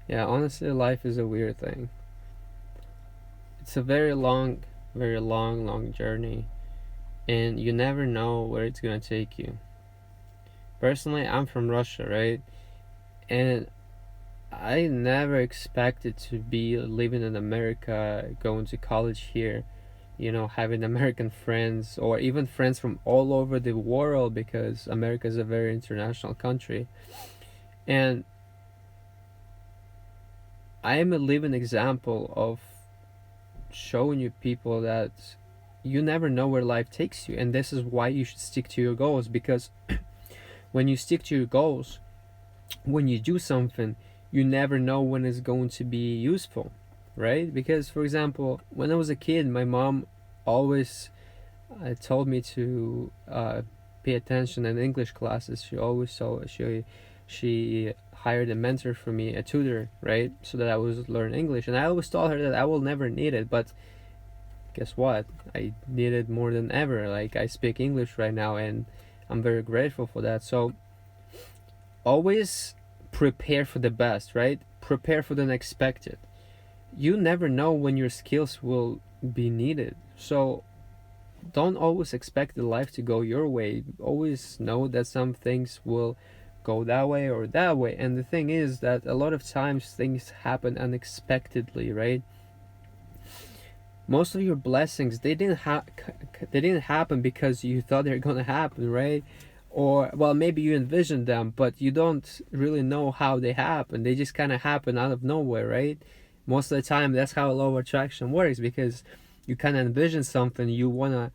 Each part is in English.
Yeah, honestly, life is a weird thing. It's a very long, long journey, and you never know where it's gonna take you. Personally, I'm from Russia, right? And I never expected to be living in America, going to college here, having American friends or even friends from all over the world because America is a very international country. And I am a living example of showing you people that you never know where life takes you, and this is why you should stick to your goals, because when you stick to your goals, when you do something, you never know when it's going to be useful, right? Because, for example, when I was a kid, my mom always told me to pay attention in English classes. She always saw she hired a mentor for me, a tutor, right, so that I would learn English. And I always told her that I will never need it, but guess what? I need it more than ever. Like, I speak English right now, and I'm very grateful for that. So always prepare for the best, right? Prepare for the unexpected. You never know when your skills will be needed. So don't always expect the life to go your way. Always know that some things will go that way or that way. And the thing is that a lot of times things happen unexpectedly, right? Most of your blessings, they didn't happen because you thought they're going to happen, right? Or, well, maybe you envisioned them, but you don't really know how they happen. They just kind of happen out of nowhere, right? Most of the time, that's how law of attraction works, because you kind of envision something, you want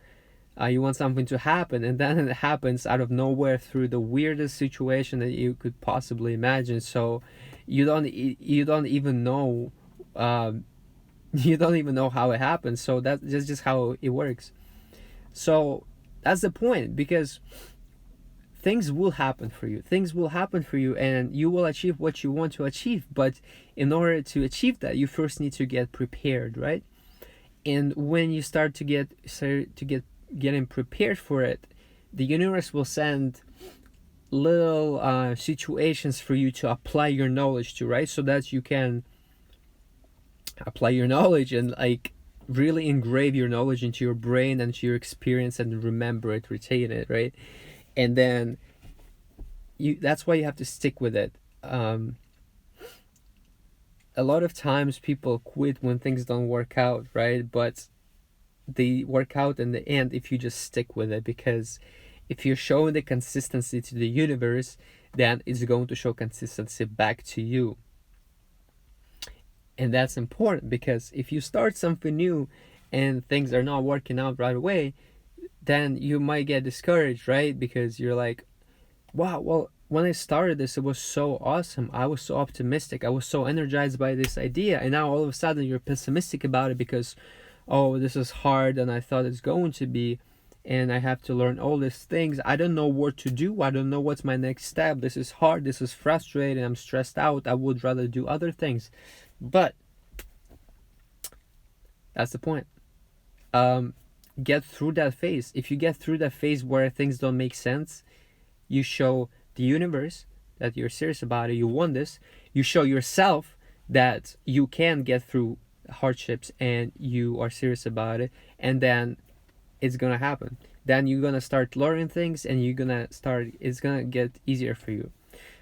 something to happen, and then it happens out of nowhere through the weirdest situation that you could possibly imagine. So you don't even know, um, you don't even know how it happens. So that's just how it works. So that's the point, because things will happen for you. Things will happen for you, and you will achieve what you want to achieve. But in order to achieve that, you first need to get prepared, right? And when you start to get getting prepared for it, the universe will send little situations for you to apply your knowledge to, right? So that you can apply your knowledge and, like, really engrave your knowledge into your brain and to your experience and remember it, retain it, right? And then that's why you have to stick with it. um, a lot of times people quit when things don't work out, right? But they work out in the end if you just stick with it, because if you're showing the consistency to the universe, then it's going to show consistency back to you. And that's important, because if you start something new and things are not working out right away, then you might get discouraged, right? Because you're like, wow, well, when I started this, it was so awesome. I was so optimistic. I was so energized by this idea. And now all of a sudden you're pessimistic about it because, oh, this is hard than I thought it's going to be. And I have to learn all these things. I don't know what to do. I don't know what's my next step. This is hard. This is frustrating. I'm stressed out. I would rather do other things. But that's the point. Um, get through that phase. If you get through that phase where things don't make sense, you show the universe that you're serious about it, you want this. You show yourself that you can get through hardships and you are serious about it, and then it's gonna happen. Then you're gonna start learning things, and it's gonna get easier for you.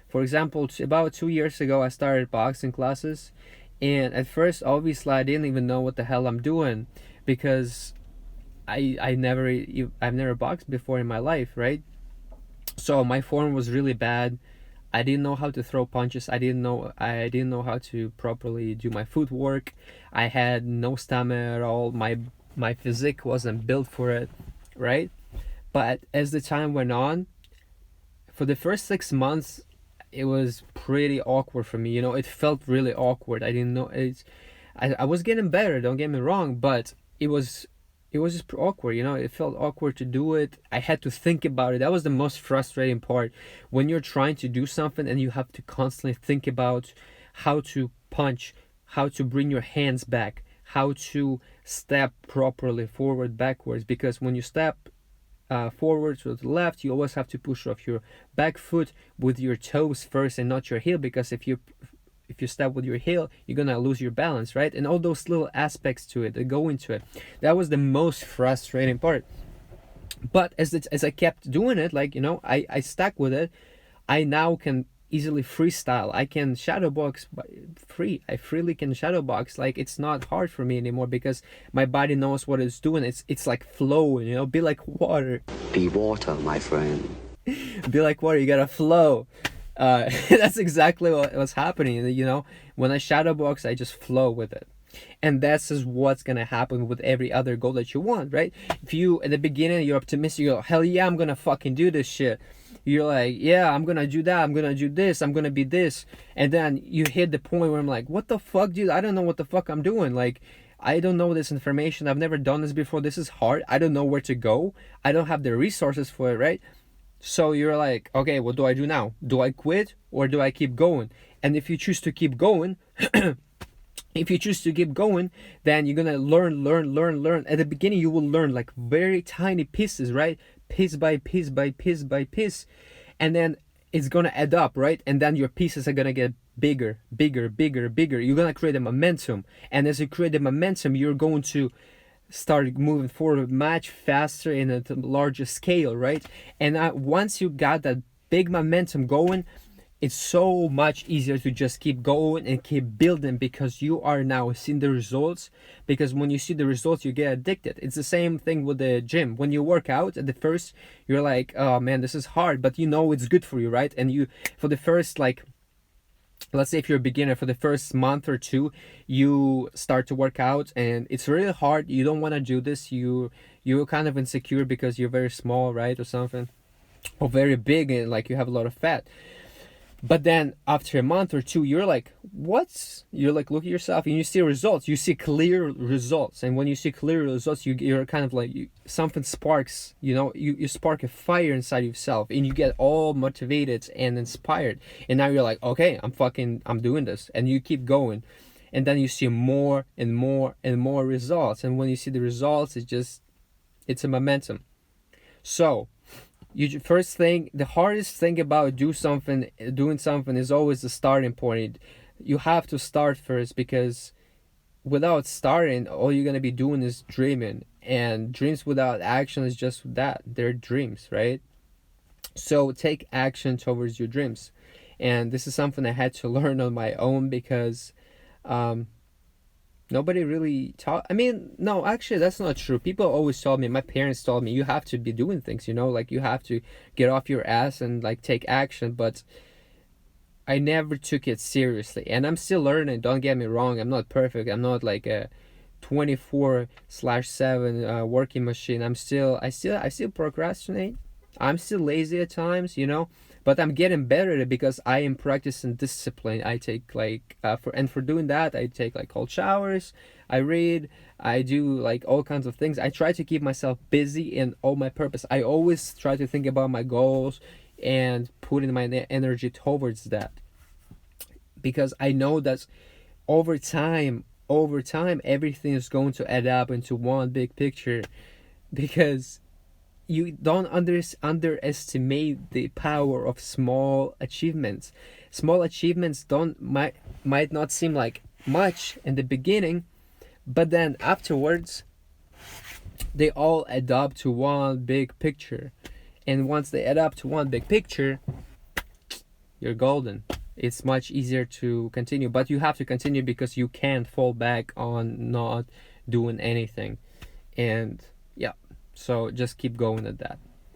For example, about 2 years ago, I started boxing classes, and at first, obviously, I didn't even know what the hell I'm doing, because I've never boxed before in my life, right? So my form was really bad. I didn't know how to throw punches. I didn't know how to properly do my footwork. I had no stamina at all. My physique wasn't built for it, right? But as the time went on, for the first 6 months, it was pretty awkward for me. It felt really awkward. I didn't know it's. I was getting better. Don't get me wrong, but it was just awkward. It felt awkward to do it. I had to think about it. That was the most frustrating part, when you're trying to do something and you have to constantly think about how to punch, how to bring your hands back, how to step properly forward, backwards. Because when you step forward to the left, you always have to push off your back foot with your toes first and not your heel, because if you step with your heel, you're gonna lose your balance, right? And all those little aspects to it that go into it. That was the most frustrating part. But as I kept doing it, like, you know, I stuck with it. I now can easily freestyle. I can shadowbox I freely can shadowbox. Like, it's not hard for me anymore because my body knows what it's doing. It's like flowing, you know, be like water. Be water, my friend. Be like water, you gotta flow. That's exactly what was happening, you know. When I shadowbox, I just flow with it. And that's just what's gonna happen with every other goal that you want, right? If you at the beginning you're optimistic, you go, hell yeah, I'm gonna fucking do this shit. You're like, yeah, I'm gonna do that, I'm gonna do this, I'm gonna be this. And then you hit the point where I'm like, what the fuck, dude? I don't know what the fuck I'm doing. Like, I don't know this information. I've never done this before. This is hard. I don't know where to go. I don't have the resources for it, right? So you're like, okay, what do I do now? Do I quit or do I keep going? And if you choose to keep going, then you're gonna learn. At the beginning, you will learn like very tiny pieces, right? Piece by piece by piece by piece. And then it's gonna add up, right? And then your pieces are gonna get bigger. You're gonna create a momentum. And as you create the momentum, you're going to start moving forward much faster in a larger scale, right? And once you got that big momentum going, it's so much easier to just keep going and keep building because you are now seeing the results. Because when you see the results, you get addicted. It's the same thing with the gym. When you work out at the first, you're like, oh man, this is hard, but you know it's good for you, right? And you, for the first, like, let's say if you're a beginner, for the first month or two, you start to work out and it's really hard. You don't want to do this. You're kind of insecure because you're very small, right? Or something, or very big and like you have a lot of fat. But then after a month or two, you're like, you're like, look at yourself and you see results. You see clear results. And when you see clear results, you're kind of like, something sparks, you know, you spark a fire inside yourself and you get all motivated and inspired. And now you're like, okay, I'm doing this. And you keep going. And then you see more and more and more results. And when you see the results, it's a momentum. So, first thing, the hardest thing about doing something is always the starting point. You have to start first because without starting, all you're gonna be doing is dreaming, and dreams without action is just that, they're dreams, right? So take action towards your dreams. And this is something I had to learn on my own because nobody really taught. I mean, no, actually, that's not true. People always told me, my parents told me, you have to be doing things, you know, like you have to get off your ass and like take action. But I never took it seriously. And I'm still learning. Don't get me wrong. I'm not perfect. I'm not like a 24/7 working machine. I still procrastinate. I'm still lazy at times, you know. But I'm getting better at it because I am practicing discipline. I take like for doing that, I take like cold showers, I read, I do like all kinds of things. I try to keep myself busy in all my purpose. I always try to think about my goals and putting my energy towards that, because I know that over time everything is going to add up into one big picture. Because you don't underestimate the power of small achievements. Small achievements might not seem like much in the beginning, but then afterwards they all add up to one big picture. And once they add up to one big picture, you're golden. It's much easier to continue, but you have to continue because you can't fall back on not doing anything. And yeah, so just keep going at that.